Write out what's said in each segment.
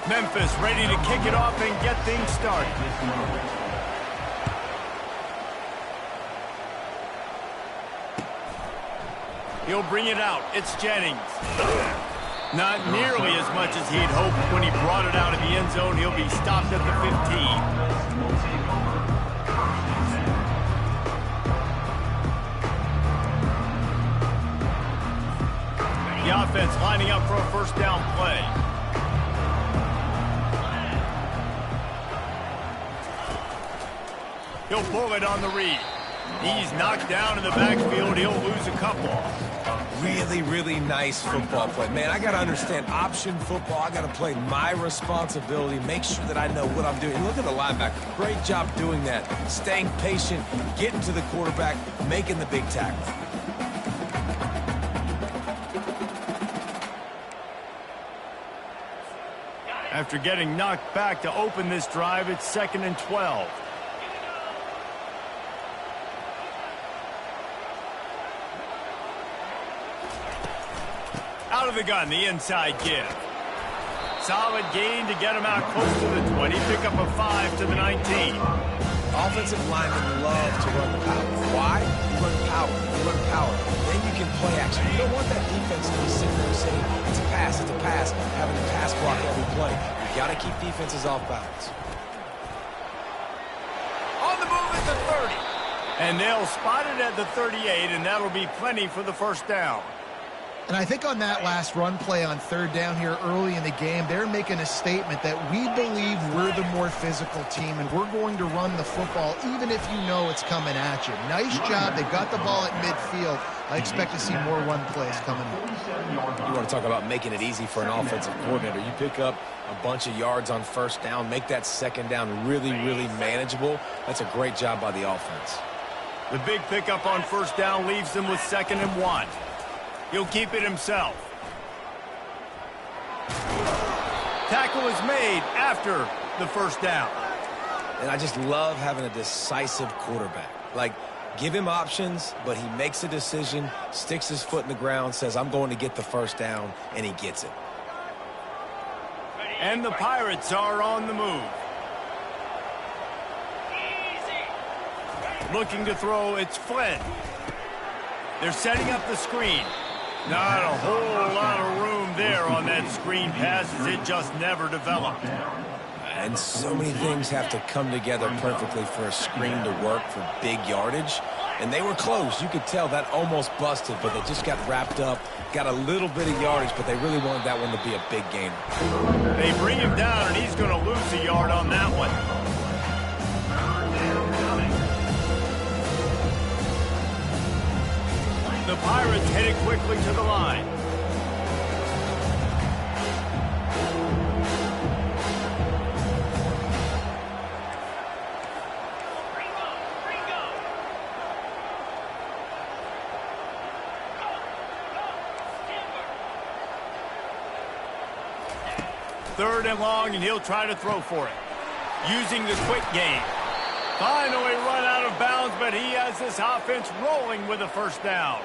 Memphis ready to kick it off and get things started. He'll bring it out. It's Jennings. Not nearly as much as he'd hoped when he brought it out of the end zone. He'll be stopped at the 15. The offense lining up for a first down play. He'll pull it on the read. He's knocked down in the backfield. He'll lose a couple. Really, really nice football play. Man, I got to understand option football. I got to play my responsibility, make sure that I know what I'm doing. Look at the linebacker. Great job doing that. Staying patient, getting to the quarterback, making the big tackle. After getting knocked back to open this drive, it's 2nd and 12. Out of the gun, the inside give. Solid gain to get him out close to the 20. Pick up a 5 to the 19. Offensive linemen love to run the power. Why? You run power. You run power. Then you can play action. You don't want that defense to be sitting there saying, it's a pass, having to pass block every play. You got to keep defenses off balance. On the move at the 30. And they'll spot it at the 38, and that'll be plenty for the first down. And I think on that last run play on 3rd down here early in the game, they're making a statement that we believe we're the more physical team and we're going to run the football even if you know it's coming at you. Nice job. They got the ball at midfield. I expect to see more run plays coming up. You want to talk about making it easy for an offensive coordinator. You pick up a bunch of yards on 1st down, make that 2nd down really, really manageable. That's a great job by the offense. The big pickup on 1st down leaves them with 2nd and 1. He'll keep it himself. Tackle is made after the 1st down. And I just love having a decisive quarterback. Like, give him options, but he makes a decision, sticks his foot in the ground, says, I'm going to get the 1st down, and he gets it. And the Pirates are on the move. Looking to throw, it's Flynn. They're setting up the screen. Not a whole lot of room there on that screen pass as it just never developed. And so many things have to come together perfectly for a screen to work for big yardage. And they were close. You could tell that almost busted, but they just got wrapped up, got a little bit of yardage, but they really wanted that one to be a big gainer. They bring him down, and he's going to lose a yard on that one. The Pirates headed quickly to the line. Third and long, and he'll try to throw for it. Using the quick game. Finally run out of bounds, but he has this offense rolling with a 1st down.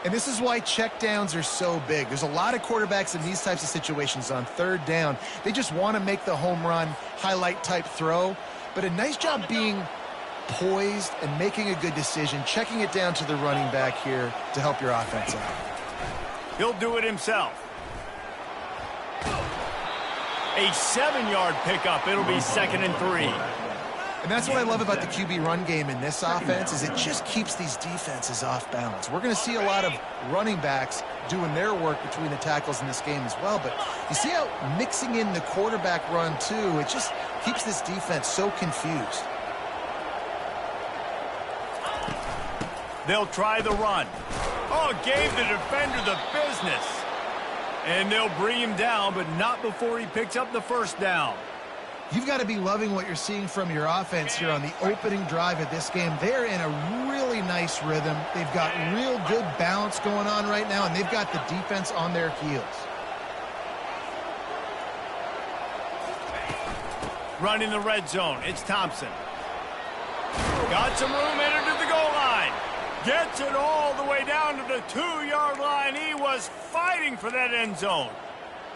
And this is why checkdowns are so big. There's a lot of quarterbacks in these types of situations on 3rd down. They just want to make the home run, highlight-type throw. But a nice job being poised and making a good decision, checking it down to the running back here to help your offense out. He'll do it himself. A 7-yard pickup. It'll be 2nd and 3. And that's what I love about the QB run game in this offense is it just keeps these defenses off balance. We're going to see a lot of running backs doing their work between the tackles in this game as well. But you see how mixing in the quarterback run, too, it just keeps this defense so confused. They'll try the run. Oh, gave the defender the business. And they'll bring him down, but not before he picks up the 1st down. You've got to be loving what you're seeing from your offense here on the opening drive of this game. They're in a really nice rhythm. They've got real good balance going on right now, and they've got the defense on their heels. Running the red zone, it's Thompson. Got some room, entered to the goal line. Gets it all the way down to the 2-yard line. He was fighting for that end zone.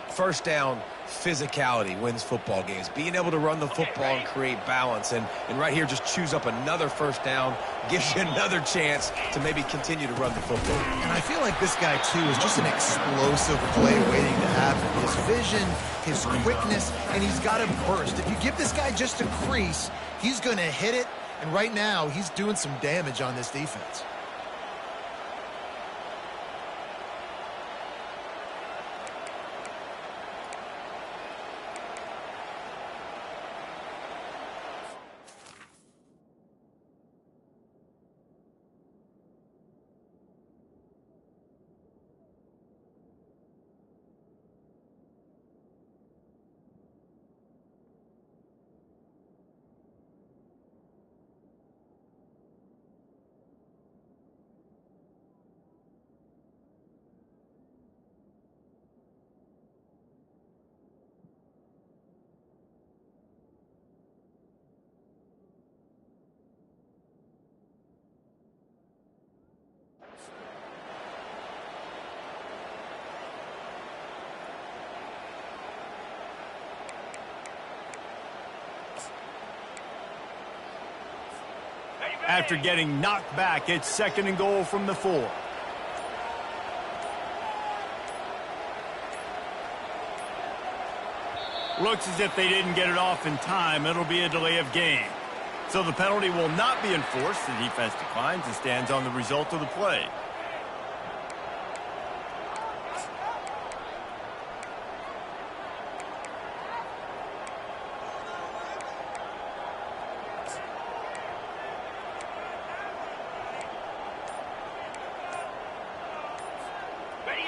1st down, physicality wins football games. Being able to run the football and create balance. And right here, just choose up another first down, gives you another chance to maybe continue to run the football. And I feel like this guy, too, is just an explosive play waiting to happen. His vision, his quickness, and he's got a burst. If you give this guy just a crease, he's going to hit it. And right now, he's doing some damage on this defense. After getting knocked back, it's 2nd and goal from the 4. Looks as if they didn't get it off in time. It'll be a delay of game. So the penalty will not be enforced. The defense declines and stands on the result of the play.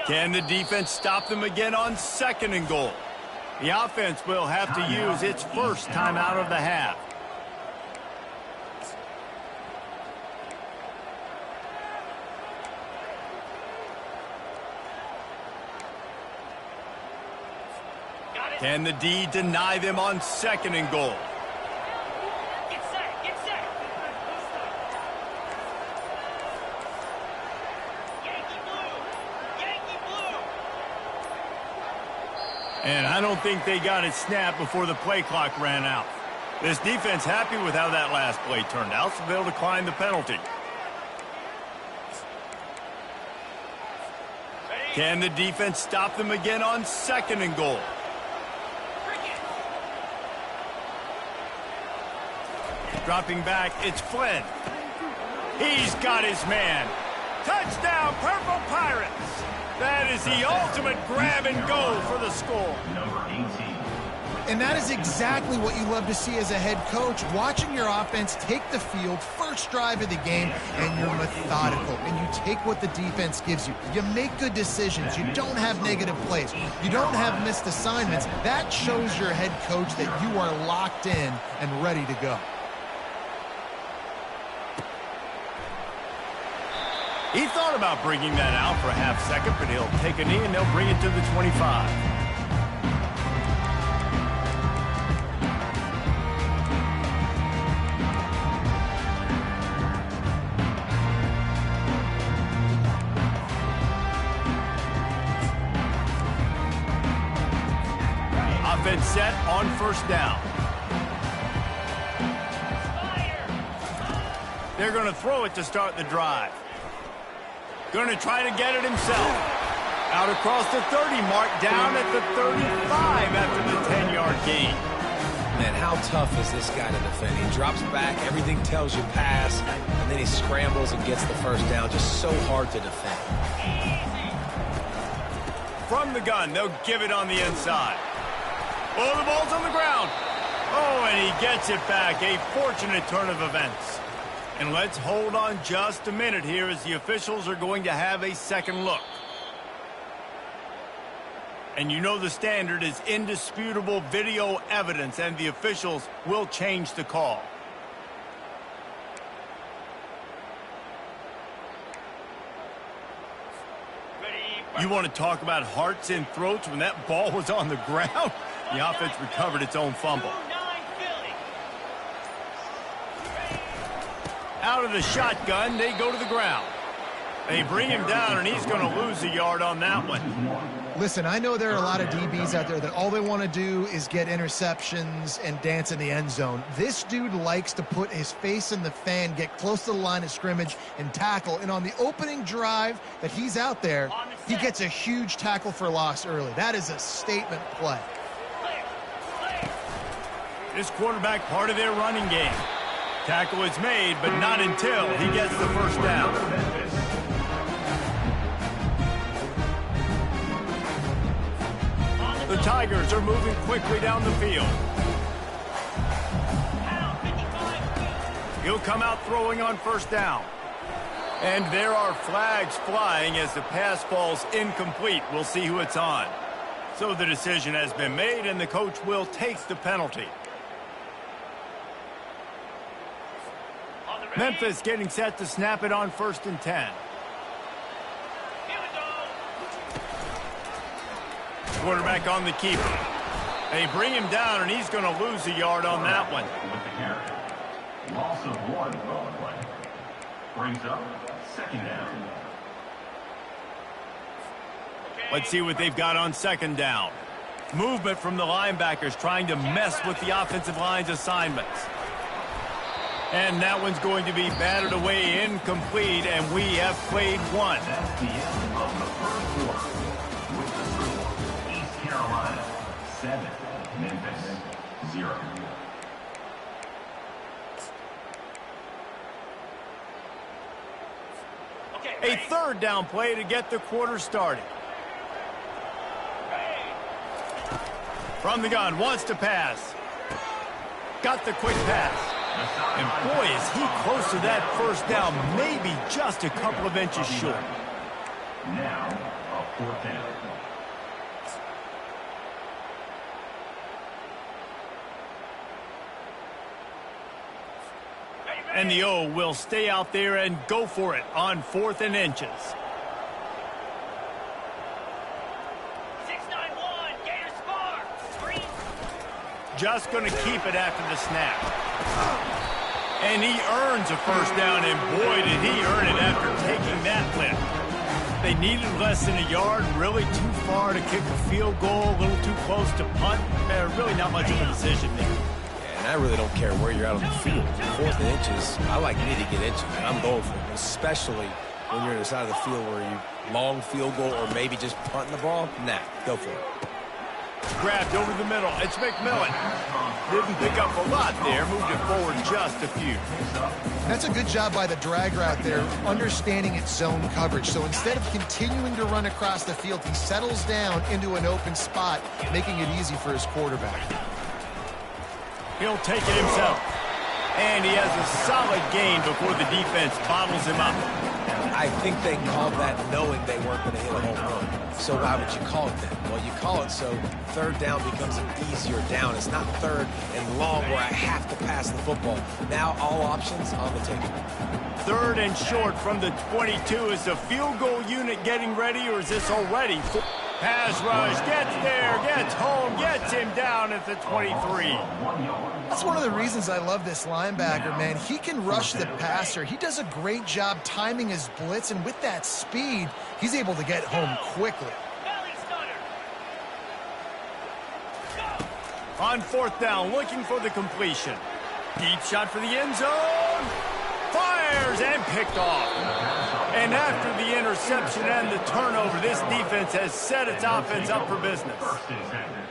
Can the defense stop them again on 2nd and goal? The offense will have to use its first timeout of the half. Can the D deny them on 2nd and goal? And I don't think they got it snapped before the play clock ran out. This defense happy with how that last play turned out, so they'll decline the penalty. Can the defense stop them again on 2nd and goal? Dropping back, it's Flynn. He's got his man. Touchdown, Purple Pirates! That is the ultimate grab and go for the score. Number 18. And that is exactly what you love to see as a head coach, watching your offense take the field, first drive of the game, and you're methodical, and you take what the defense gives you. You make good decisions. You don't have negative plays. You don't have missed assignments. That shows your head coach that you are locked in and ready to go. He thought about bringing that out for a half second, but he'll take a knee and they'll bring it to the 25. Offense set on 1st down. They're going to throw it to start the drive. Going to try to get it himself. Out across the 30 mark, down at the 35 after the 10-yard gain. Man, how tough is this guy to defend? He drops back, everything tells you pass, and then he scrambles and gets the first down. Just so hard to defend. From the gun, they'll give it on the inside. Oh, the ball's on the ground. Oh, and he gets it back. A fortunate turn of events. And let's hold on just a minute here as the officials are going to have a second look. And you know the standard is indisputable video evidence, and the officials will change the call. You want to talk about hearts and throats when that ball was on the ground? The offense recovered its own fumble. Out of the shotgun, they go to the ground. They bring him down, and he's going to lose a yard on that one. Listen, I know there are a lot of DBs out there that all they want to do is get interceptions and dance in the end zone. This dude likes to put his face in the fan, get close to the line of scrimmage, and tackle. And on the opening drive that he's out there, he gets a huge tackle for loss early. That is a statement play. This quarterback part of their running game. Tackle is made, but not until he gets the first down. The Tigers are moving quickly down the field. He'll come out throwing on first down. And there are flags flying as the pass falls incomplete. We'll see who it's on. So the decision has been made, and the coach will take the penalty. Memphis getting set to snap it on 1st and 10. Quarterback on the keeper. They bring him down, and he's going to lose a yard on that one. Loss of 1 on play. Brings up 2nd down. Let's see what they've got on 2nd down. Movement from the linebackers trying to mess with the offensive line's assignments. And that one's going to be batted away incomplete, and we have played one. That's the end of the first quarter. With the score, East Carolina 7, Memphis 0. A 3rd down play to get the quarter started. From the gun, wants to pass. Got the quick pass. And boy, is he close to that first down, maybe just a couple of inches short. Now, a 4th down. And the O will stay out there and go for it on 4th and inches. 691, Gator Spar. Green. Just going to keep it after the snap. And he earns a first down, and boy, did he earn it after taking that lift. They needed less than a yard, really too far to kick a field goal, a little too close to punt. Really not much of a decision there. And I really don't care where you're out on the field. 4th and inches, I like me to get inches, and I'm going for it, especially when you're on the side of the field where you long field goal or maybe just punting the ball. Nah, go for it. Grabbed over the middle. It's McMillan. Didn't pick up a lot there. Moved it forward just a few. That's a good job by the drag route there, understanding its zone coverage. So instead of continuing to run across the field, he settles down into an open spot, making it easy for his quarterback. He'll take it himself. And he has a solid gain before the defense bottles him up. I think they called that knowing they weren't going to hit a home run. So why would you call it that? Well, you call it so 3rd down becomes an easier down. It's not 3rd and long where I have to pass the football. Now all options on the table. 3rd and short from the 22. Is the field goal unit getting ready, or is this already? Pass rush, gets there, gets home, gets him down at the 23. That's one of the reasons I love this linebacker, man. He can rush the passer. He does a great job timing his blitz, and with that speed, he's able to get home quickly. On 4th down, looking for the completion. Deep shot for the end zone. Fires and picked off. And after the interception and the turnover, this defense has set its offense up for business.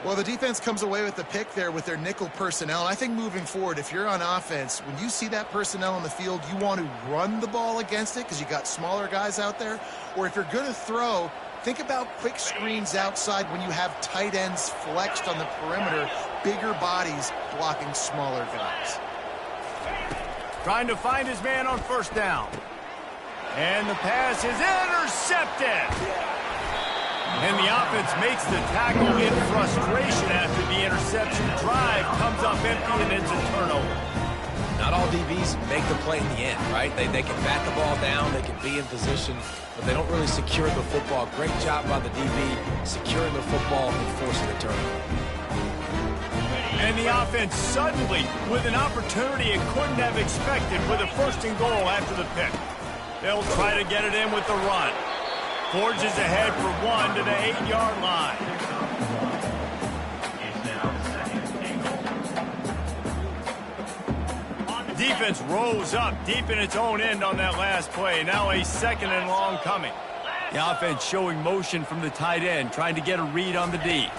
Well, the defense comes away with the pick there with their nickel personnel. I think moving forward, if you're on offense, when you see that personnel on the field, you want to run the ball against it because you got smaller guys out there. Or if you're going to throw, think about quick screens outside when you have tight ends flexed on the perimeter, bigger bodies blocking smaller guys. Trying to find his man on 1st down. And the pass is intercepted. And the offense makes the tackle in frustration after the interception. Drive comes up empty, and it's a turnover. Not all DBs make the play in the end, right? They can bat the ball down, they can be in position, but they don't really secure the football. Great job by the DB securing the football and forcing the turnover. And the offense suddenly with an opportunity it couldn't have expected with a 1st and goal after the pick. They'll try to get it in with the run. Forges ahead for one to the 8-yard line. Defense rose up deep in its own end on that last play. Now a 2nd and long coming. The offense showing motion from the tight end, trying to get a read on the D.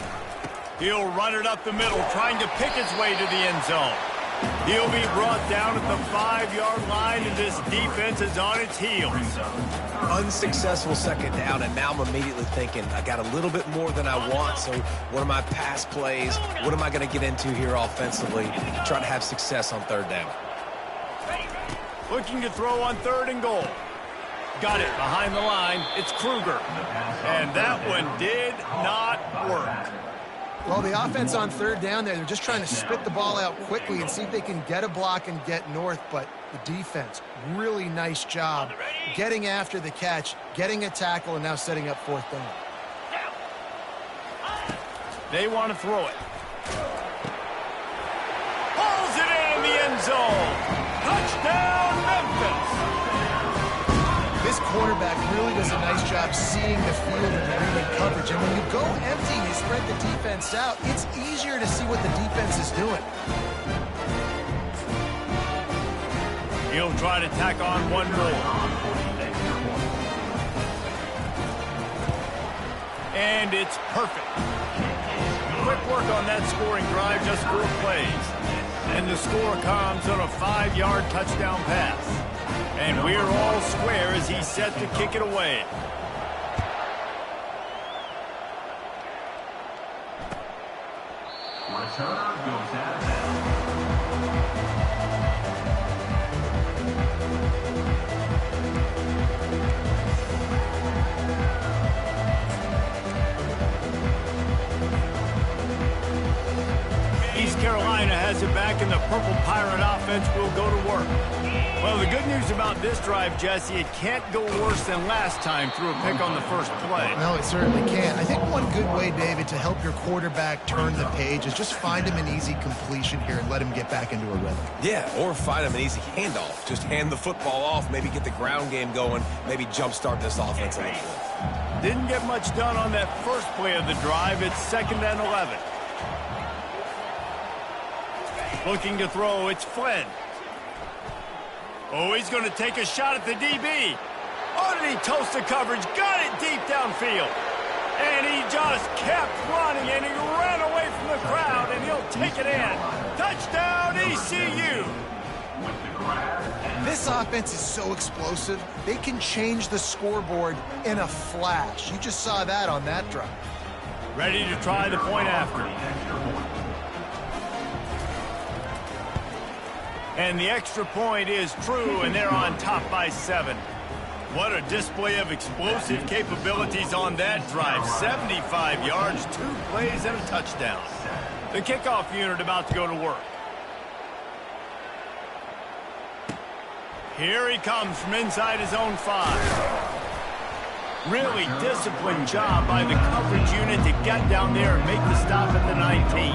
He'll run it up the middle, trying to pick its way to the end zone. He'll be brought down at the 5-yard line, and this defense is on its heels. Unsuccessful 2nd down, and now I'm immediately thinking, I got a little bit more than I want, so what are my pass plays? What am I going to get into here offensively to try to have success on 3rd down? Looking to throw on 3rd and goal. Got it behind the line. It's Kruger. And that one did not work. Well, the offense on 3rd down there, they're just trying to spit the ball out quickly and see if they can get a block and get north, but the defense, really nice job getting after the catch, getting a tackle, and now setting up 4th down. They want to throw it. Pulls it in the end zone. Touchdown, Memphis. This quarterback really does a nice job seeing the field and reading coverage. And when you go empty and you spread the defense out, it's easier to see what the defense is doing. He'll try to tack on one more. And it's perfect. Quick work on that scoring drive, just 4 plays. And the score comes on a 5-yard touchdown pass. And we're all square as he's set to kick it away. Return goes out of bounds. East Carolina has it back, and the Purple Pirate offense will go to work. Well, the good news about this drive, Jesse, it can't go worse than last time through a pick on the first play. No, it certainly can't. I think one good way, David, to help your quarterback turn the page is just find him an easy completion here and let him get back into a rhythm. Yeah, or find him an easy handoff. Just hand the football off, maybe get the ground game going, maybe jumpstart this offense a little bit. Didn't get much done on that first play of the drive. It's 2nd and 11. Looking to throw, it's Flynn. Oh, he's going to take a shot at the DB. Oh, did he toast the coverage? Got it deep downfield. And he just kept running, and he ran away from the crowd, and he'll take it in. Touchdown, ECU. This offense is so explosive, they can change the scoreboard in a flash. You just saw that on that drive. Ready to try the point after. And the extra point is true, and they're on top by 7. What a display of explosive capabilities on that drive. 75 yards, 2 plays, and a touchdown. The kickoff unit about to go to work. Here he comes from inside his own 5. Really disciplined job by the coverage unit to get down there and make the stop at the 19.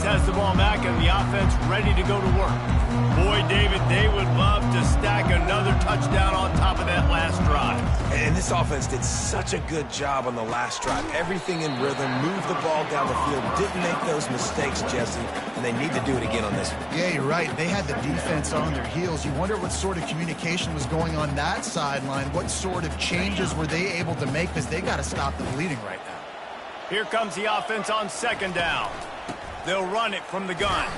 Has the ball back and the offense ready to go to work. Boy, David, they would love to stack another touchdown on top of that last drive. And this offense did such a good job on the last drive. Everything in rhythm, moved the ball down the field, didn't make those mistakes, Jesse, and they need to do it again on this one. Yeah, you're right. They had the defense on their heels. You wonder what sort of communication was going on that sideline. What sort of changes were they able to make, because they got to stop the bleeding right now. Here comes the offense on 2nd down. They'll run it from the gun.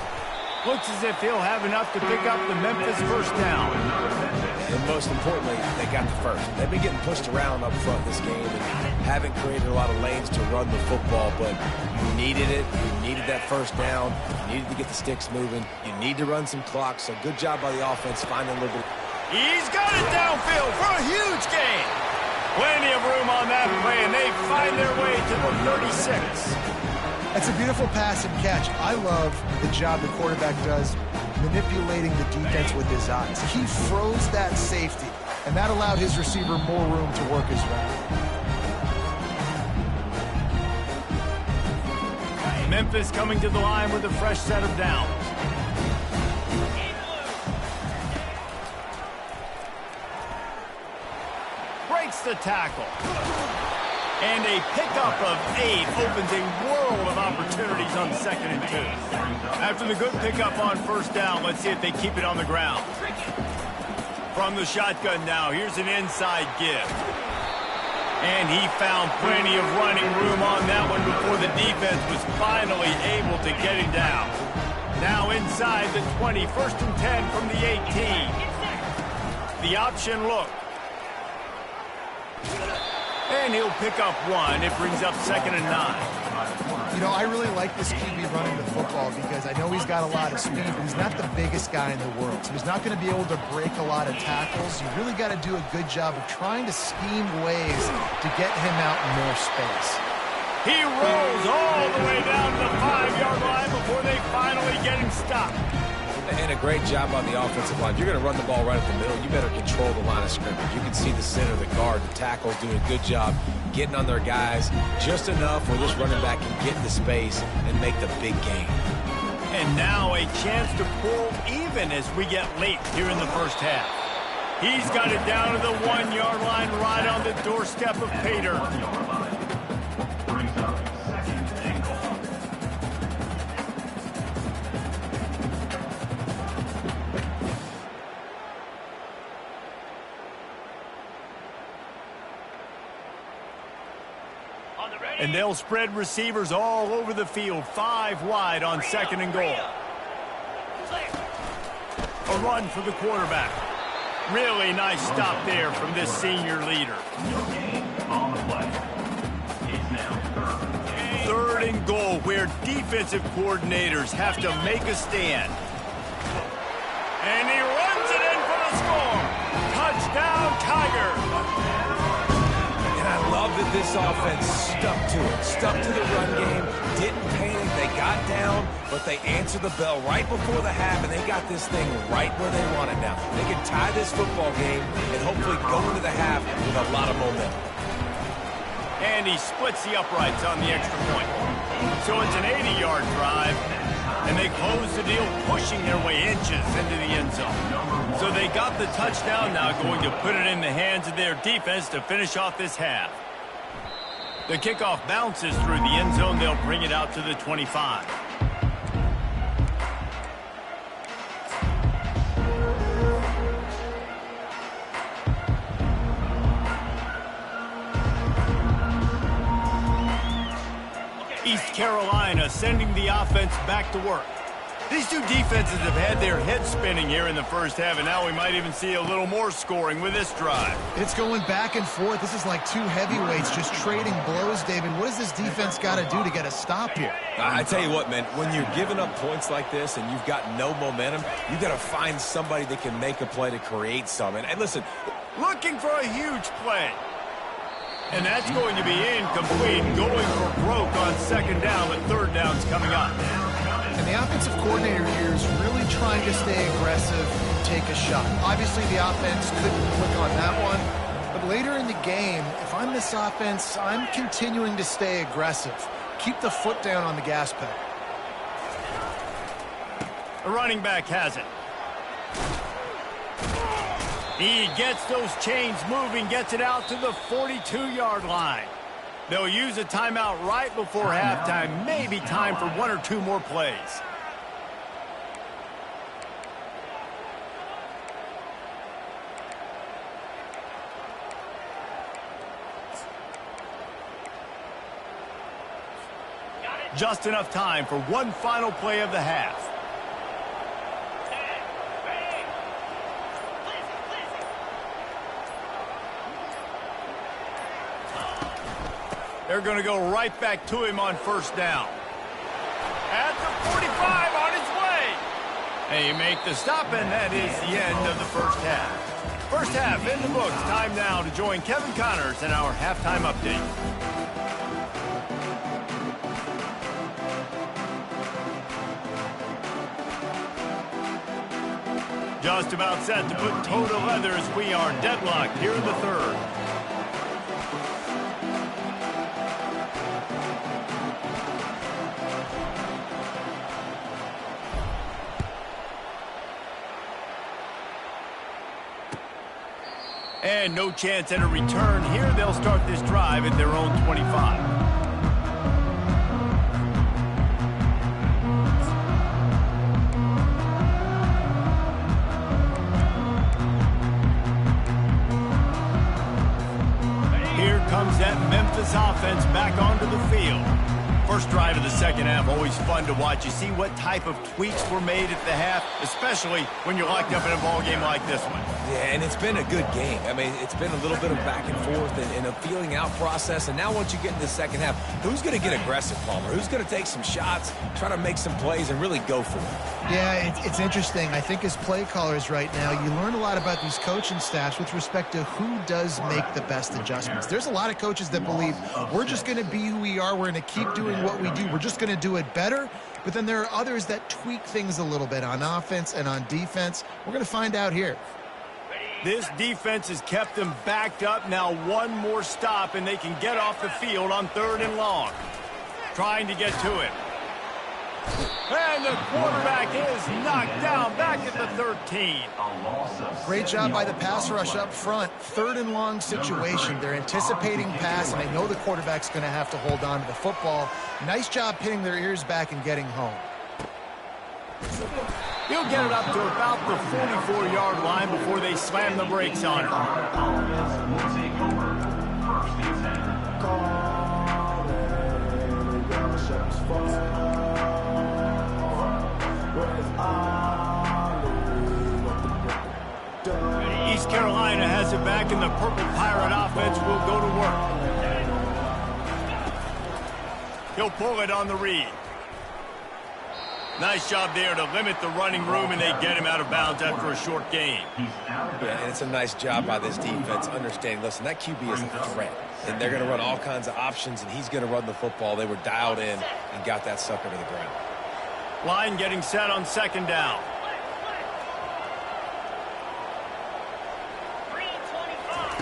Looks as if he'll have enough to pick up the Memphis first down. And most importantly, they got the first. They've been getting pushed around up front this game and haven't created a lot of lanes to run the football, but you needed it. You needed that first down. You needed to get the sticks moving. You need to run some clock, so good job by the offense finding a little bit. He's got it downfield for a huge gain. Plenty of room on that play, and they find their way to the 36. It's a beautiful pass and catch. I love the job the quarterback does manipulating the defense with his eyes. He froze that safety and that allowed his receiver more room to work his route. Memphis coming to the line with a fresh set of downs. Breaks the tackle. And a pickup of 8 opens a world of opportunities on 2nd and 2. After the good pickup on first down, let's see if they keep it on the ground. From the shotgun now, here's an inside give. And he found plenty of running room on that one before the defense was finally able to get him down. Now inside the 20, 1st and 10 from the 18. The option look. And he'll pick up 1. It brings up 2nd and 9. You know, I really like this QB running the football because I know he's got a lot of speed, but he's not the biggest guy in the world. So he's not going to be able to break a lot of tackles. You really got to do a good job of trying to scheme ways to get him out in more space. He rolls all the way down to the 5-yard line before they finally get him stopped. And a great job on the offensive line. If you're going to run the ball right at the middle, you better control the line of scrimmage. You can see the center, the guard, the tackles doing a good job getting on their guys just enough where this running back can get into space and make the big gain. And now a chance to pull even as we get late here in the first half. He's got it down to the 1-yard line right on the doorstep of Pater. And they'll spread receivers all over the field, 5 wide on 2nd and goal. A run for the quarterback. Really nice stop there from this senior leader. Third and goal, where defensive coordinators have to make a stand. And he runs it in for the score. Touchdown, Tiger. I love that this offense stuck to it, stuck to the run game, didn't panic, they got down, but they answered the bell right before the half, and they got this thing right where they want it now. They can tie this football game and hopefully go into the half with a lot of momentum. And he splits the uprights on the extra point. So it's an 80-yard drive, and they close the deal, pushing their way inches into the end zone. So they got the touchdown, now going to put it in the hands of their defense to finish off this half. The kickoff bounces through the end zone. They'll bring it out to the 25. East Carolina sending the offense back to work. These two defenses have had their heads spinning here in the first half, and now we might even see a little more scoring with this drive. It's going back and forth. This is like two heavyweights just trading blows, David. What does this defense got to do to get a stop here? I tell you what, man, when you're giving up points like this and you've got no momentum, you got to find somebody that can make a play to create some. And listen, looking for a huge play. And that's going to be incomplete, going for broke on 2nd down, but 3rd down's coming up. And the offensive coordinator here is really trying to stay aggressive and take a shot. Obviously, the offense couldn't click on that one. But later in the game, if I'm this offense, I'm continuing to stay aggressive. Keep the foot down on the gas pedal. The running back has it. He gets those chains moving, gets it out to the 42-yard line. They'll use a timeout right before halftime. Maybe time for 1 or 2 more plays. Just enough time for one final play of the half. They're going to go right back to him on 1st down. At the 45, on his way. They make the stop, and that is the end of the first half. First half in the books. Time now to join Kevin Connors in our halftime update. Just about set to put toe to leather as we are deadlocked here in the third. And no chance at a return here. They'll start this drive at their own 25. Comes that Memphis offense back onto the field. First drive of the second half, always fun to watch. You see what type of tweaks were made at the half, especially when you're locked up in a ball game like this one. Yeah, and it's been a good game. I mean, it's been a little bit of back and forth and a feeling out process. And now once you get in the second half, who's going to get aggressive, Palmer? Who's going to take some shots, try to make some plays, and really go for it? Yeah, it's interesting. I think as play callers right now, you learn a lot about these coaching staffs with respect to who does make the best adjustments. There's a lot of coaches that believe we're just going to be who we are. We're going to keep doing what we do. We're just going to do it better. But then there are others that tweak things a little bit on offense and on defense. We're going to find out here. This defense has kept them backed up. Now one more stop, and they can get off the field on 3rd and long. Trying to get to it. And the quarterback is knocked down back at the 13. Great job by the pass rush up front. 3rd and long situation. They're anticipating pass, and they know the quarterback's going to have to hold on to the football. Nice job pinning their ears back and getting home. He'll get it up to about the 44-yard line before they slam the brakes on him. East Carolina has it back, and the Purple Pirate offense will go to work. He'll pull it on the read. Nice job there to limit the running room, and they get him out of bounds after a short gain. Yeah, and it's a nice job by this defense understanding, listen, that QB is a threat, and they're going to run all kinds of options, and he's going to run the football. They were dialed in and got that sucker to the ground. Line getting set on 2nd down.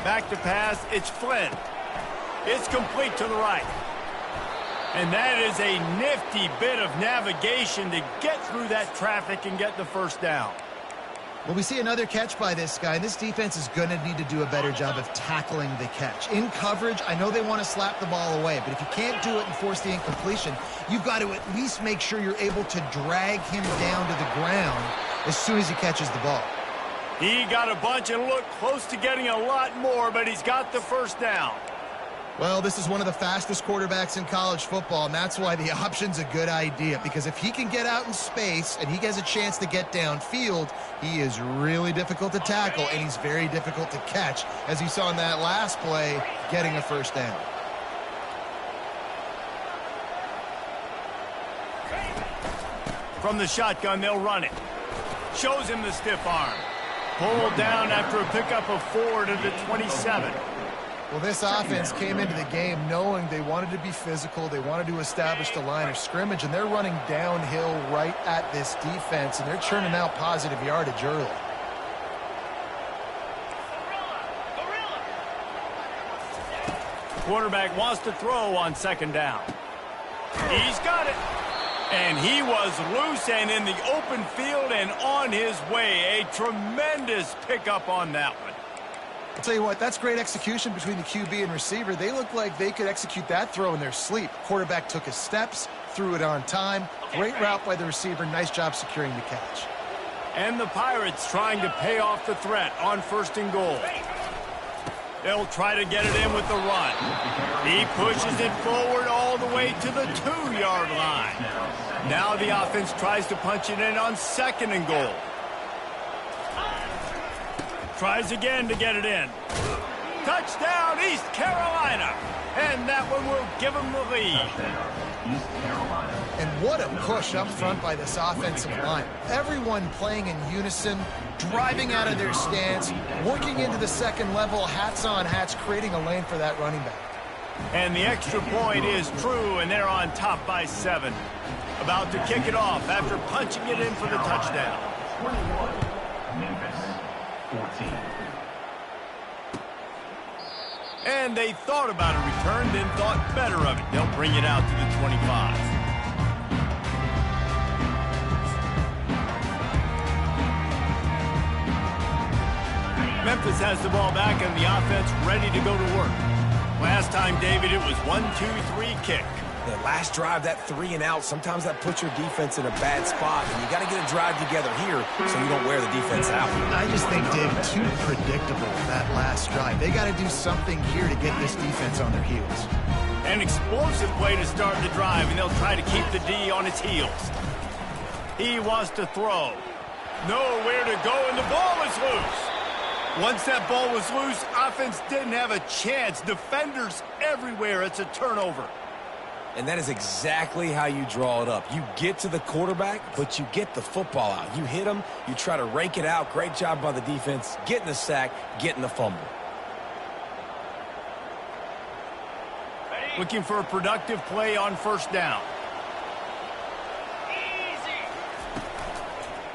Back to pass, it's Flynn. It's complete to the right. And that is a nifty bit of navigation to get through that traffic and get the first down. Well, we see another catch by this guy. This defense is going to need to do a better job of tackling the catch. In coverage, I know they want to slap the ball away, but if you can't do it and force the incompletion, you've got to at least make sure you're able to drag him down to the ground as soon as he catches the ball. He got a bunch and looked close to getting a lot more, but he's got the first down. Well, this is one of the fastest quarterbacks in college football, and that's why the option's a good idea, because if he can get out in space and he gets a chance to get downfield, he is really difficult to tackle, and he's very difficult to catch, as you saw in that last play, getting a first down. From the shotgun, they'll run it. Shows him the stiff arm. Pulled down after a pickup of 4 to the 27. Well, this offense came into the game knowing they wanted to be physical, they wanted to establish the line of scrimmage, and they're running downhill right at this defense, and they're churning out positive yardage early. Quarterback wants to throw on 2nd down. He's got it. And he was loose and in the open field and on his way. A tremendous pickup on that one. I'll tell you what, that's great execution between the QB and receiver. They look like they could execute that throw in their sleep. Quarterback took his steps, threw it on time. Great route by the receiver. Nice job securing the catch. And the Pirates trying to pay off the threat on 1st and goal. They'll try to get it in with the run. He pushes it forward all the way to the 2-yard line. Now the offense tries to punch it in on 2nd and goal. Tries again to get it in. Touchdown, East Carolina. And that one will give them the lead. And what a push up front by this offensive line. Everyone playing in unison, driving out of their stance, working into the second level, hats on hats, creating a lane for that running back. And the extra point is true, and they're on top by 7. About to kick it off after punching it in for the touchdown. 14. And they thought about a return, then thought better of it. They'll bring it out to the 25. Memphis has the ball back and the offense ready to go to work. Last time, David, it was 1-2-3 kick. The last drive, that 3 and out, sometimes that puts your defense in a bad spot, and you got to get a drive together here so you don't wear the defense out. I just think, Dave, too predictable, that last drive. They got to do something here to get this defense on their heels. An explosive play to start the drive, and they'll try to keep the D on its heels. He wants to throw. Nowhere to go, and the ball is loose. Once that ball was loose, offense didn't have a chance. Defenders everywhere. It's a turnover. And that is exactly how you draw it up. You get to the quarterback, but you get the football out. You hit him, you try to rake it out. Great job by the defense, getting the sack, getting the fumble. Looking for a productive play on first down.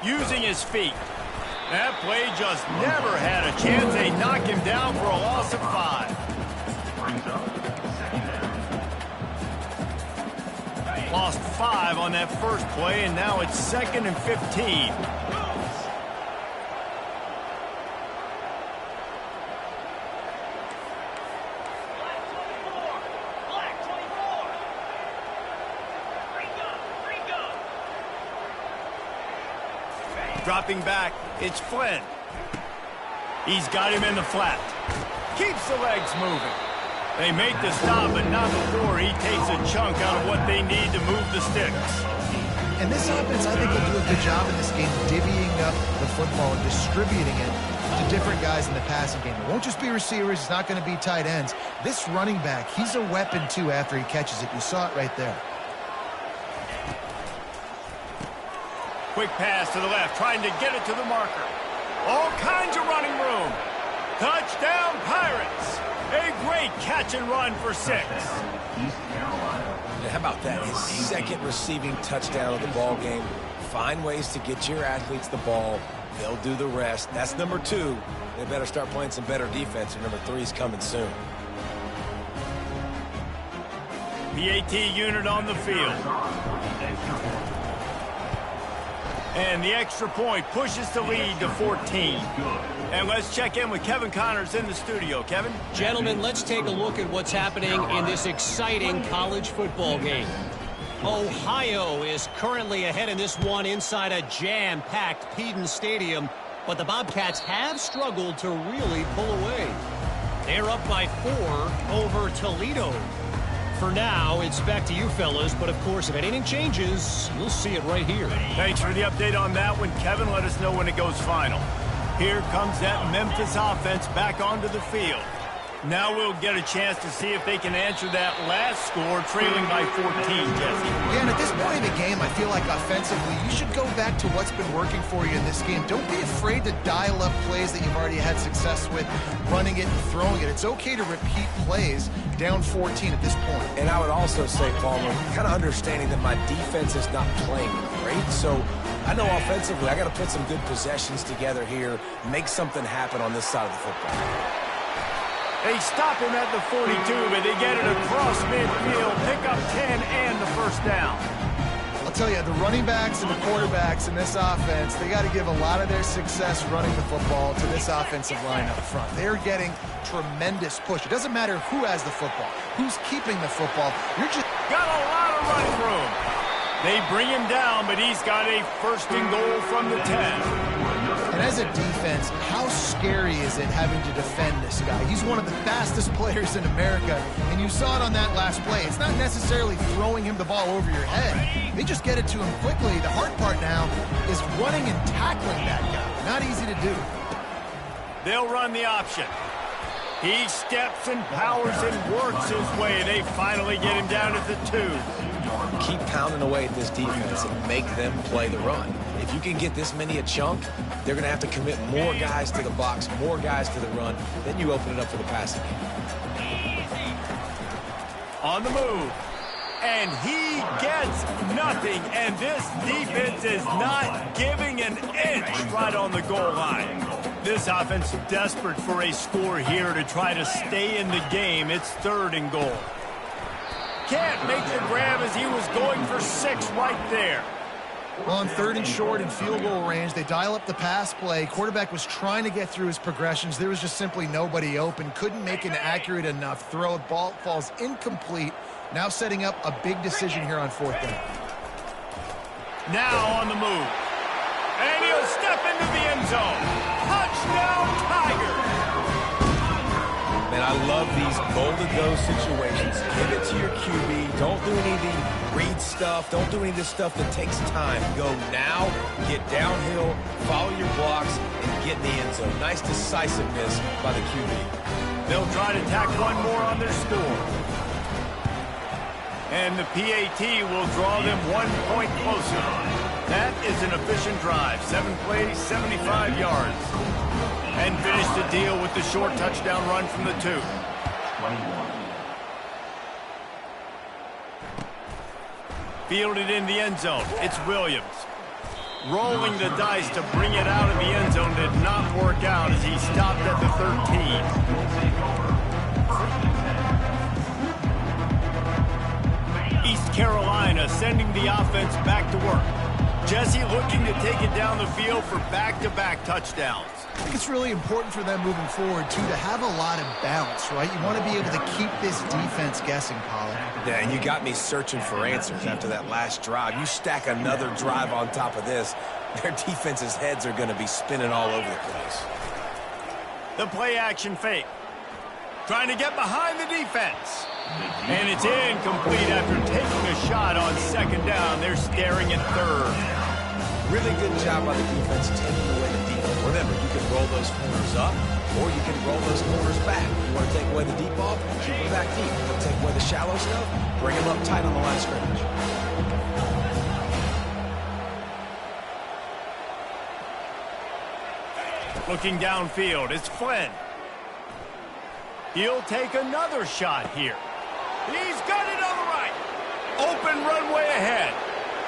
Using his feet. That play just never had a chance. They knock him down for a loss of 5. Brings up second down. Lost 5 on that first play, and now it's 2nd and 15. Dropping back, it's Flynn. He's got him in the flat. Keeps the legs moving. They make the stop, but not before he takes a chunk out of what they need to move the sticks. And this offense, I think, will do a good job in this game divvying up the football and distributing it to different guys in the passing game. It won't just be receivers. It's not going to be tight ends. This running back, he's a weapon, too, after he catches it. You saw it right there. Quick pass to the left, trying to get it to the marker. All kinds of running room. Touchdown, Pirates. A great catch and run for 6. East Carolina. Yeah, how about that? His second receiving touchdown of the ball game. Find ways to get your athletes the ball. They'll do the rest. That's number 2. They better start playing some better defense, and number 3 is coming soon. PAT unit on the field. And the extra point pushes the lead to 14. And let's check in with Kevin Connors in the studio. Kevin? Gentlemen, let's take a look at what's happening in this exciting college football game. Ohio is currently ahead in this one inside a jam-packed Peden Stadium, but the Bobcats have struggled to really pull away. They're up by 4 over Toledo. For now, it's back to you fellas, but of course, if anything changes, you'll see it right here. Thanks for the update on that one, Kevin. Let us know when it goes final. Here comes that Memphis offense back onto the field. Now we'll get a chance to see if they can answer that last score, trailing by 14, Jesse. Yeah, and at this point in the game, I feel like offensively, you should go back to what's been working for you in this game. Don't be afraid to dial up plays that you've already had success with, running it and throwing it. It's okay to repeat plays down 14 at this point. And I would also say, Palmer, kind of understanding that my defense is not playing great, so I know offensively I got to put some good possessions together here, make something happen on this side of the football. They stop him at the 42, but they get it across midfield, pick up 10 and the first down. I'll tell you, the running backs and the quarterbacks in this offense, they got to give a lot of their success running the football to this offensive line up front. They're getting tremendous push. It doesn't matter who has the football, who's keeping the football. You're just got a lot of running room. They bring him down, but he's got a 1st and goal from the 10. And as a defense, how scary is it having to defend this guy? He's one of the fastest players in America, and you saw it on that last play. It's not necessarily throwing him the ball over your head. They just get it to him quickly. The hard part now is running and tackling that guy. Not easy to do. They'll run the option. He steps and powers and works his way. They finally get him down at the 2. Keep pounding away at this defense and make them play the run. If you can get this many a chunk, they're going to have to commit more guys to the box, more guys to the run. Then you open it up for the passing game. On the move. And he gets nothing. And this defense is not giving an inch right on the goal line. This offense desperate for a score here to try to stay in the game. It's 3rd and goal. Can't make the grab as he was going for 6 right there. Well, on 3rd and short in field goal range, they dial up the pass play. Quarterback was trying to get through his progressions. There was just simply nobody open. Couldn't make an accurate enough throw. Ball falls incomplete. Now setting up a big decision here on 4th down. Now on the move. And he'll step into the end zone. Touchdown, Tigers! Man, I love these goal-to-go situations. Give it to your QB. Don't do any of the read stuff. Don't do any of this stuff that takes time. Go now, get downhill, follow your blocks, and get in the end zone. Nice decisiveness by the QB. They'll try to tack one more on their score. And the PAT will draw them 1 point closer. That is an efficient drive. 7 plays, 75 yards. And finish the deal with the short touchdown run from the 2. 21. Fielded in the end zone. It's Williams. Rolling the dice to bring it out of the end zone did not work out as he stopped at the 13. East Carolina sending the offense back to work. Jesse looking to take it down the field for back-to-back touchdowns. I think it's really important for them moving forward, too, to have a lot of bounce, right? You want to be able to keep this defense guessing, Pollard. Yeah, and you got me searching for answers after that last drive. You stack another drive on top of this, their defense's heads are going to be spinning all over the place. The play-action fake. Trying to get behind the defense. And it's incomplete after taking a shot on 2nd down. They're staring at 3rd. Really good job by the defense taking away the deep. Remember, you can roll those corners up, or you can roll those corners back. You want to take away the deep ball? Keep them back deep. You want to take away the shallow stuff? Bring them up tight on the line of scrimmage. Looking downfield, it's Flynn. He'll take another shot here. He's got it on the right. Open runway ahead.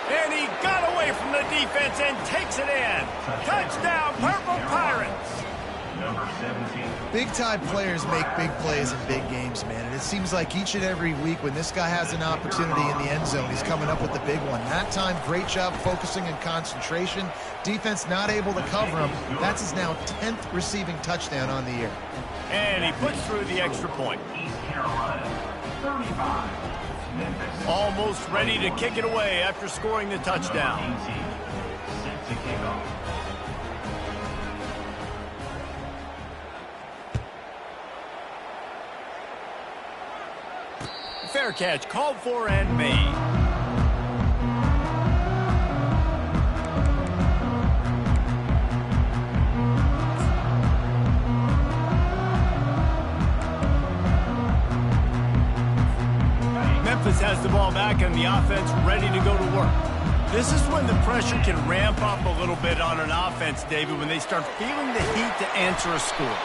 And he got away from the defense and takes it in. Touchdown, Purple Pirates. Number 17. Big-time players make big plays in big games, man. And it seems like each and every week when this guy has an opportunity in the end zone, he's coming up with the big one. That time, great job focusing and concentration. Defense not able to cover him. That's his now 10th receiving touchdown on the year. And he puts through the extra point. East Carolina, 35. Memphis. Almost ready to kick it away after scoring the touchdown. 18. Set to kick off. Fair catch, called for and made. Memphis has the ball back and the offense ready to go to work. This is when the pressure can ramp up a little bit on an offense, David, when they start feeling the heat to answer a score.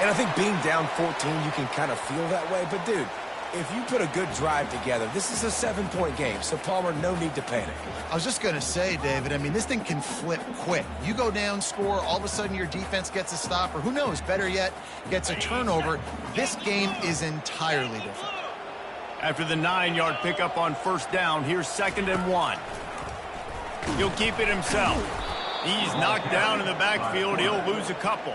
And I think being down 14, you can kind of feel that way. But, dude, if you put a good drive together, this is a 7-point game. So, Palmer, no need to panic. I was just going to say, David, I mean, this thing can flip quick. You go down, score, all of a sudden your defense gets a stop, or who knows, better yet, gets a turnover. This game is entirely different. After the 9-yard pickup on 1st down, here's 2nd and 1. He'll keep it himself. He's knocked down in the backfield. He'll lose a couple.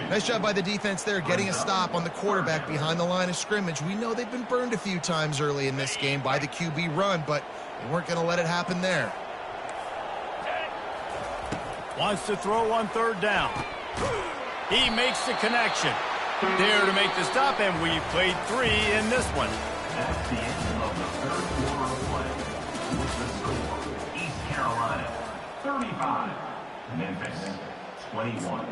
Nice job by the defense there, getting a stop on the quarterback behind the line of scrimmage. We know they've been burned a few times early in this game by the QB run, but they weren't going to let it happen there. Wants to throw on 3rd down. He makes the connection. There to make the stop, and we've played 3 in this one. That's the end of the 3rd quarter of play. With the score, East Carolina, 35. Memphis, 21.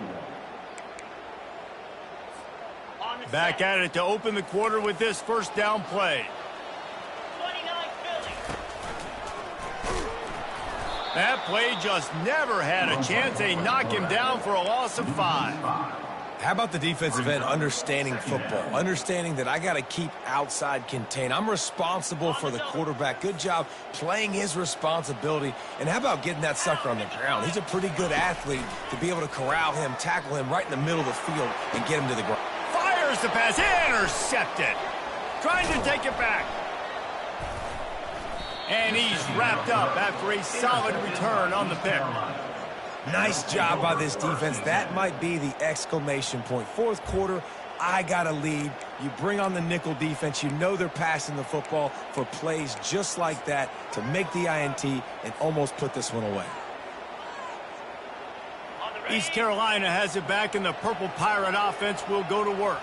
Back at it to open the quarter with this 1st down play. 29 Philly. That play just never had a chance. They knock him down for a loss of 5. How about the defensive end understanding football, understanding that I got to keep outside contained. I'm responsible for the quarterback. Good job playing his responsibility. And how about getting that sucker on the ground? He's a pretty good athlete to be able to corral him, tackle him right in the middle of the field, and get him to the ground. Fires the pass, intercepted. Trying to take it back. And he's wrapped up after a solid return on the pick. Nice job by this defense. That might be the exclamation point. Fourth quarter, I got a lead. You bring on the nickel defense. You know they're passing the football for plays just like that to make the INT and almost put this one away. East Carolina has it back, and the Purple Pirate offense will go to work.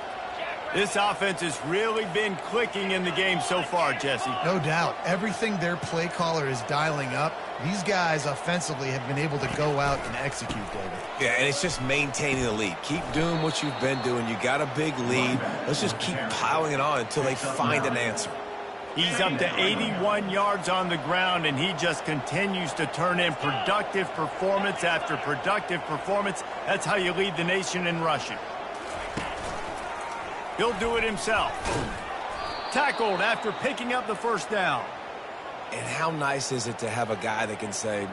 This offense has really been clicking in the game so far, Jesse. No doubt. Everything their play caller is dialing up, these guys offensively have been able to go out and execute, David. Yeah, and it's just maintaining the lead. Keep doing what you've been doing. You got a big lead. Let's just keep piling it on until they find an answer. He's up to 81 yards on the ground, and he just continues to turn in productive performance after productive performance. That's how you lead the nation in rushing. He'll do it himself. Tackled after picking up the first down. And how nice is it to have a guy that can say,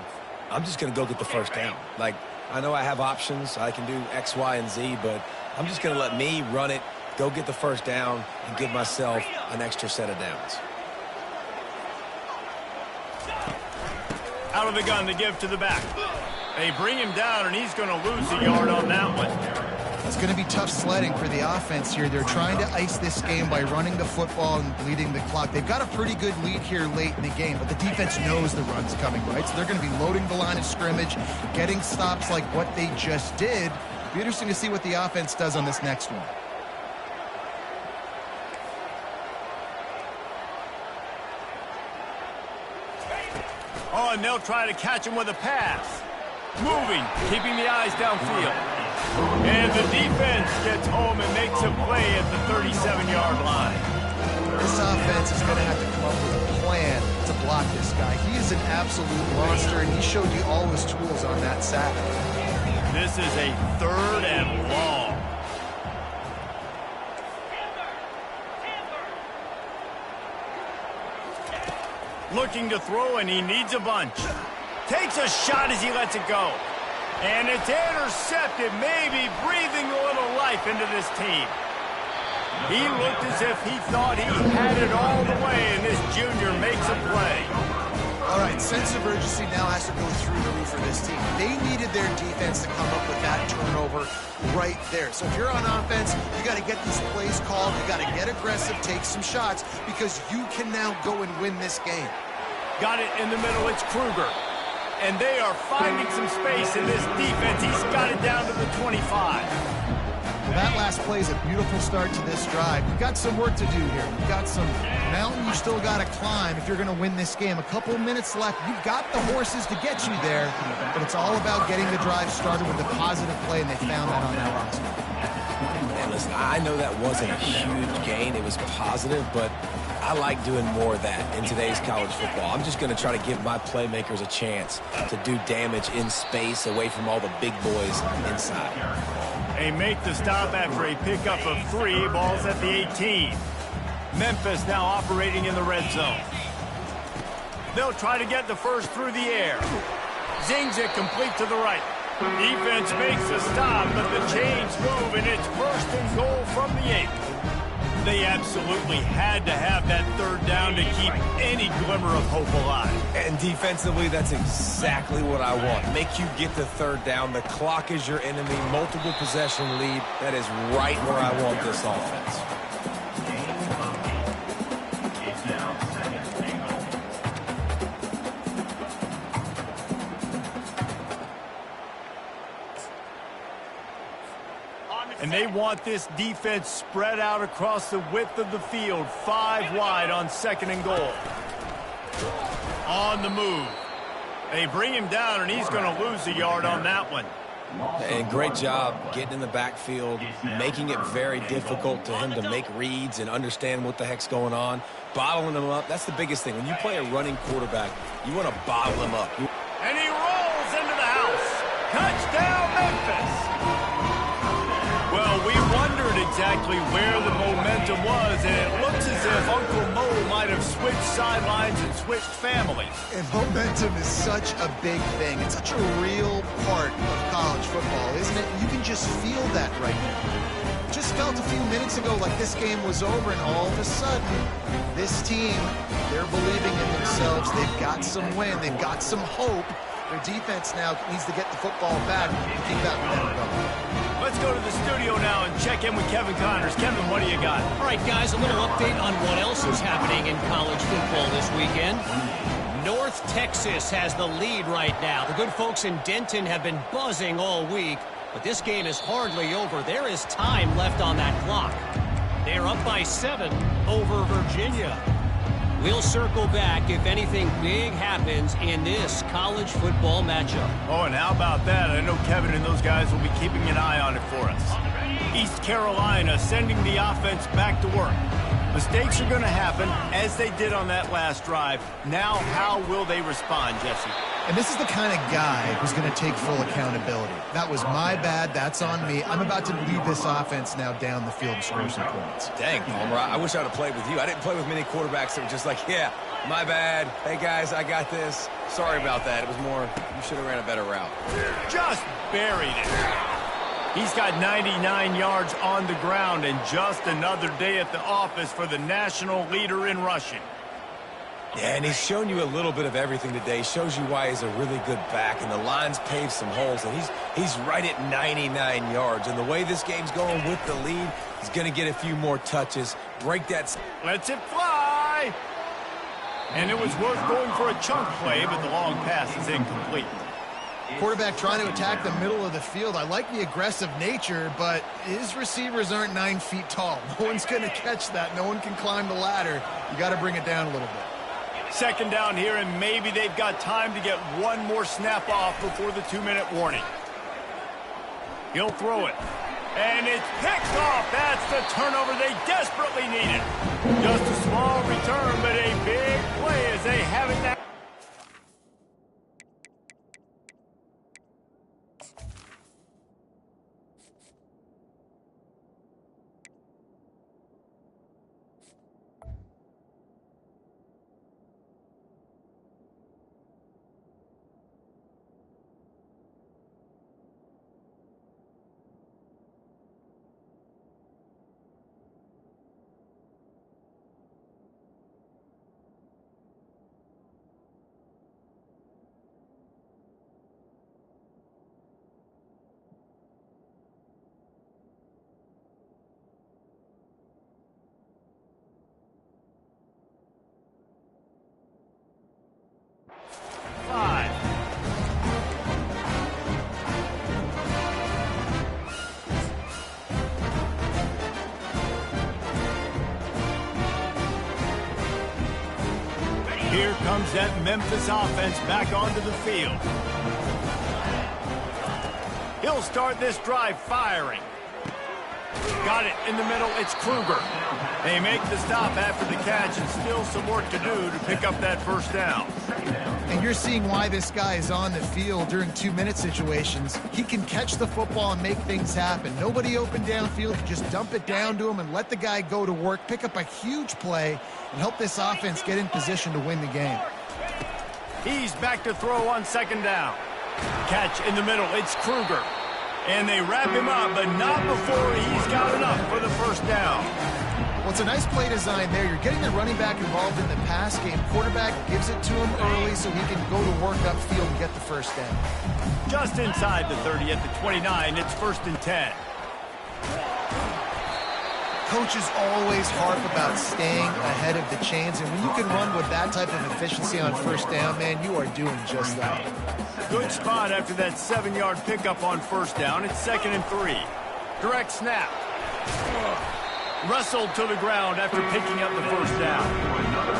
I'm just going to go get the first down. Like, I know I have options. I can do X, Y, and Z, but I'm just going to let me run it, go get the first down, and give myself an extra set of downs. Out of the gun to give to the back. They bring him down, and he's going to lose a yard on that one. It's going to be tough sledding for the offense here. They're trying to ice this game by running the football and bleeding the clock. They've got a pretty good lead here late in the game, but the defense knows the run's coming, right? So they're going to be loading the line of scrimmage, getting stops like what they just did. It'll be interesting to see what the offense does on this next one. Oh, and they'll try to catch him with a pass. Moving, keeping the eyes downfield. And the defense gets home and makes a play at the 37-yard line. This offense is going to have to come up with a plan to block this guy. He is an absolute monster, and he showed you all his tools on that sack. This is a 3rd and long. Looking to throw, and he needs a bunch. Takes a shot as he lets it go. And it's intercepted, maybe breathing a little life into this team. He looked as if he thought he had it all the way, and this junior makes a play. All right, sense of urgency now has to go through the roof for this team. They needed their defense to come up with that turnover right there. So if you're on offense, you got to get these plays called. You got to get aggressive, take some shots, because you can now go and win this game. Got it in the middle. It's Kruger. And they are finding some space in this defense. He's got it down to the 25. Well, that last play is a beautiful start to this drive. You've got some work to do here. You've got some mountain you still got to climb if you're going to win this game. A couple of minutes left. You've got the horses to get you there, but it's all about getting the drive started with a positive play, and they found that on that last one. And listen, I know that wasn't a huge gain. It was positive, but I like doing more of that in today's college football. I'm just going to try to give my playmakers a chance to do damage in space away from all the big boys inside. They make the stop after a pickup of 3. Ball's at the 18. Memphis now operating in the red zone. They'll try to get the first through the air. Zings it complete to the right. Defense makes a stop, but the chains move, and it's 1st and goal from the 8. They absolutely had to have that 3rd down to keep any glimmer of hope alive. And defensively, that's exactly what I want. Make you get the 3rd down. The clock is your enemy. Multiple possession lead. That is right where I want this offense. And they want this defense spread out across the width of the field, 5 wide on 2nd and goal. On the move. They bring him down, and he's going to lose a yard on that one. And great job getting in the backfield, making it very difficult to him to make reads and understand what the heck's going on. Bottling him up, that's the biggest thing. When you play a running quarterback, you want to bottle him up. And he rolls into the house. Touchdown, Memphis. Well, exactly where the momentum was, and it looks as if Uncle Mo might have switched sidelines and switched families. And momentum is such a big thing. It's such a real part of college football, isn't it? You can just feel that right now. Just felt a few minutes ago like this game was over, and all of a sudden, this team, they're believing in themselves. They've got some wind. They've got some hope. Their defense now needs to get the football back and keep that momentum going. Let's go to the studio now and check in with Kevin Connors. Kevin, what do you got? All right, guys, a little update on what else is happening in college football this weekend. North Texas has the lead right now. The good folks in Denton have been buzzing all week, but this game is hardly over. There is time left on that clock. They're up by 7 over Virginia. We'll circle back if anything big happens in this college football matchup. Oh, and how about that? I know Kevin and those guys will be keeping an eye on it for us. East Carolina sending the offense back to work. Mistakes are going to happen, as they did on that last drive. Now, how will they respond, Jesse? And this is the kind of guy who's going to take full accountability. That was my bad. That's on me. I'm about to lead this offense now down the field and score some points. Dang, Palmer, I wish I would have played with you. I didn't play with many quarterbacks that were just like, yeah, my bad. Hey, guys, I got this. Sorry about that. It was more, you should have ran a better route. Just buried it. He's got 99 yards on the ground, and just another day at the office for the national leader in rushing. Yeah, and he's shown you a little bit of everything today. Shows you why he's a really good back, and the line's paved some holes, and he's right at 99 yards. And the way this game's going with the lead, he's going to get a few more touches, break that. Lets it fly. And it was worth going for a chunk play, but the long pass is incomplete. Quarterback trying to attack the middle of the field. I like the aggressive nature, but his receivers aren't 9 feet tall. No one's going to catch that. No one can climb the ladder. You got to bring it down a little bit. Second down here, and maybe they've got time to get one more snap off before the 2-minute warning. He'll throw it. And it's picked off. That's the turnover they desperately needed. Just a small return, but a big play as they have it now. Here comes that Memphis offense back onto the field. He'll start this drive firing. Got it in the middle. It's Kruger. They make the stop after the catch, and still some work to do to pick up that first down. And you're seeing why this guy is on the field during 2-minute situations. He can catch the football and make things happen. Nobody open downfield. You just dump it down to him and let the guy go to work, pick up a huge play, and help this offense get in position to win the game. He's back to throw on second down. Catch in the middle. It's Kruger. And they wrap him up, but not before he's got enough for the first down. Well, it's a nice play design there. You're getting the running back involved in the pass game. Quarterback gives it to him early so he can go to work upfield and get the first down. Just inside the 30 at the 29, it's 1st and 10. Coaches always harp about staying ahead of the chains, and when you can run with that type of efficiency on first down, man, you are doing just that. Good spot after that 7-yard pickup on first down. It's 2nd and 3. Direct snap. Wrestled to the ground after picking up the first down.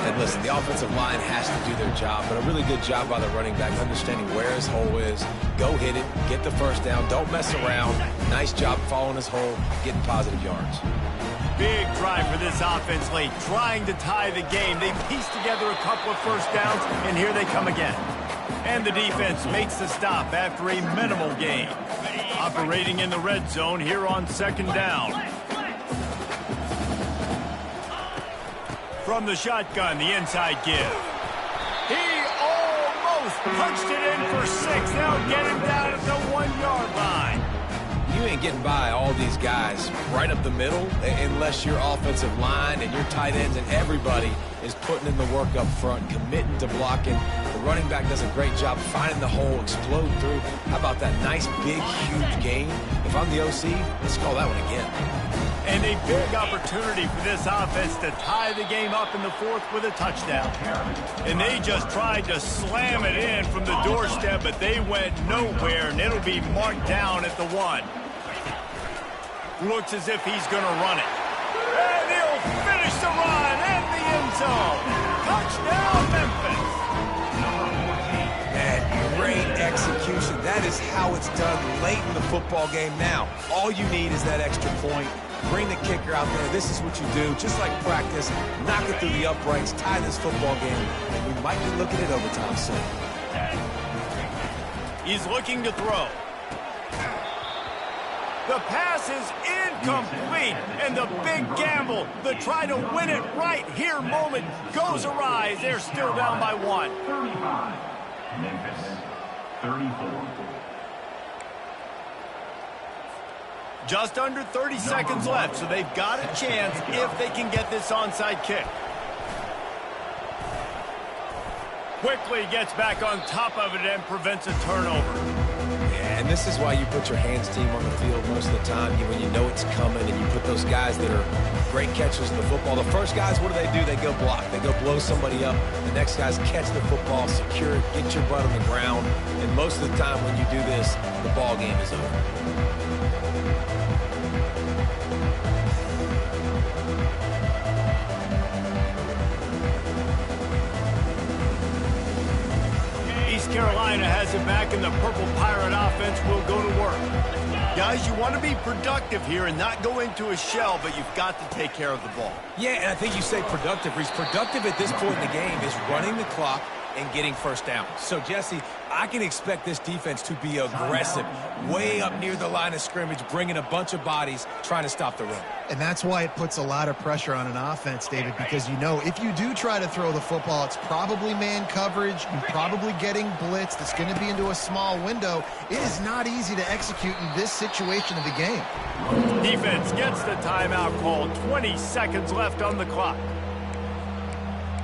And listen, the offensive line has to do their job, but a really good job by the running back, understanding where his hole is. Go hit it, get the first down, don't mess around. Nice job following his hole, getting positive yards. Big drive for this offense late, trying to tie the game. They pieced together a couple of first downs, and here they come again. And the defense makes the stop after a minimal gain. Operating in the red zone here on second down. From the shotgun, the inside give. He almost punched it in for 6. They'll get him down at the 1-yard line. You ain't getting by all these guys right up the middle unless your offensive line and your tight ends and everybody is putting in the work up front, committing to blocking. The running back does a great job finding the hole, explode through. How about that nice, big, huge gain? If I'm the OC, let's call that one again. And a big opportunity for this offense to tie the game up in the 4th with a touchdown. And they just tried to slam it in from the doorstep, but they went nowhere, and it'll be marked down at the 1. Looks as if he's going to run it. And he'll finish the run in the end zone. Touchdown, Memphis. Man, great execution. That is how it's done late in the football game now. All you need is that extra point. Bring the kicker out there. This is what you do. Just like practice, knock it through the uprights, tie this football game, and we might be looking at overtime soon. He's looking to throw. The pass is incomplete, and the big gamble, the try to win it right here moment goes awry. They're still down by 1. 35. Memphis, 34. Just under 30 seconds left, so they've got a chance if they can get this onside kick. Quickly gets back on top of it and prevents a turnover. And this is why you put your hands team on the field most of the time when you know it's coming, and you put those guys that are great catchers of the football. The first guys, what do? They go block. They go blow somebody up. The next guys catch the football, secure it, get your butt on the ground. And most of the time when you do this, the ball game is over. Carolina has it back, and the Purple Pirate offense will go to work. Guys, you want to be productive here and not go into a shell, but you've got to take care of the ball. Yeah, and I think you say productive. He's productive at this point in the game is running the clock and getting first down. So, Jesse, I can expect this defense to be aggressive, way up near the line of scrimmage, bringing a bunch of bodies, trying to stop the run. And that's why it puts a lot of pressure on an offense, David, because you know if you do try to throw the football, it's probably man coverage. You're probably getting blitzed. It's going to be into a small window. It is not easy to execute in this situation of the game. Defense gets the timeout called. 20 seconds left on the clock.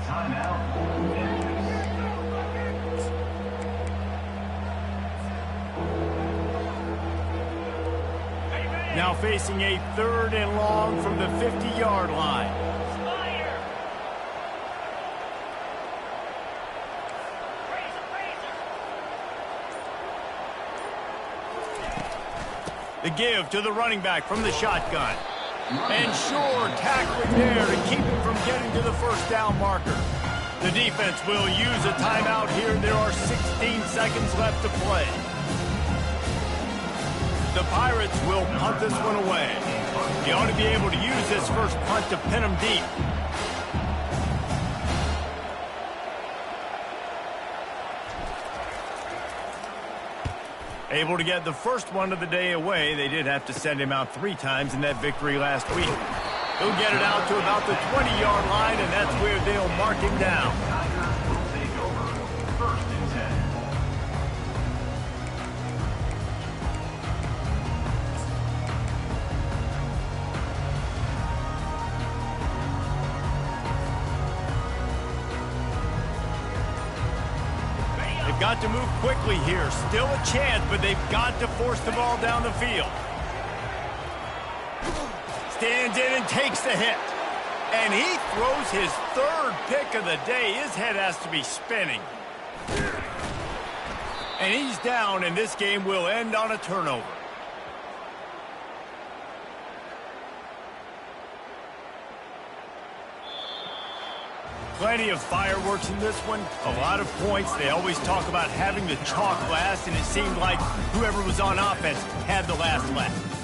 Timeout. Now facing a 3rd and long from the 50-yard line. The give to the running back from the shotgun. And sure tackling there to keep him from getting to the first down marker. The defense will use a timeout here. There are 16 seconds left to play. The Pirates will punt this one away. They ought to be able to use this first punt to pin them deep. Able to get the first one of the day away. They did have to send him out 3 times in that victory last week. He'll get it out to about the 20-yard line, and that's where they'll mark him down. Tigers will take over. 1st and 10. They've got to move quickly here. Still a chance, but they've got to force the ball down the field. Stands in and takes the hit. And he throws his 3rd pick of the day. His head has to be spinning. And he's down, and this game will end on a turnover. Plenty of fireworks in this one. A lot of points. They always talk about having the chalk last, and it seemed like whoever was on offense had the last laugh.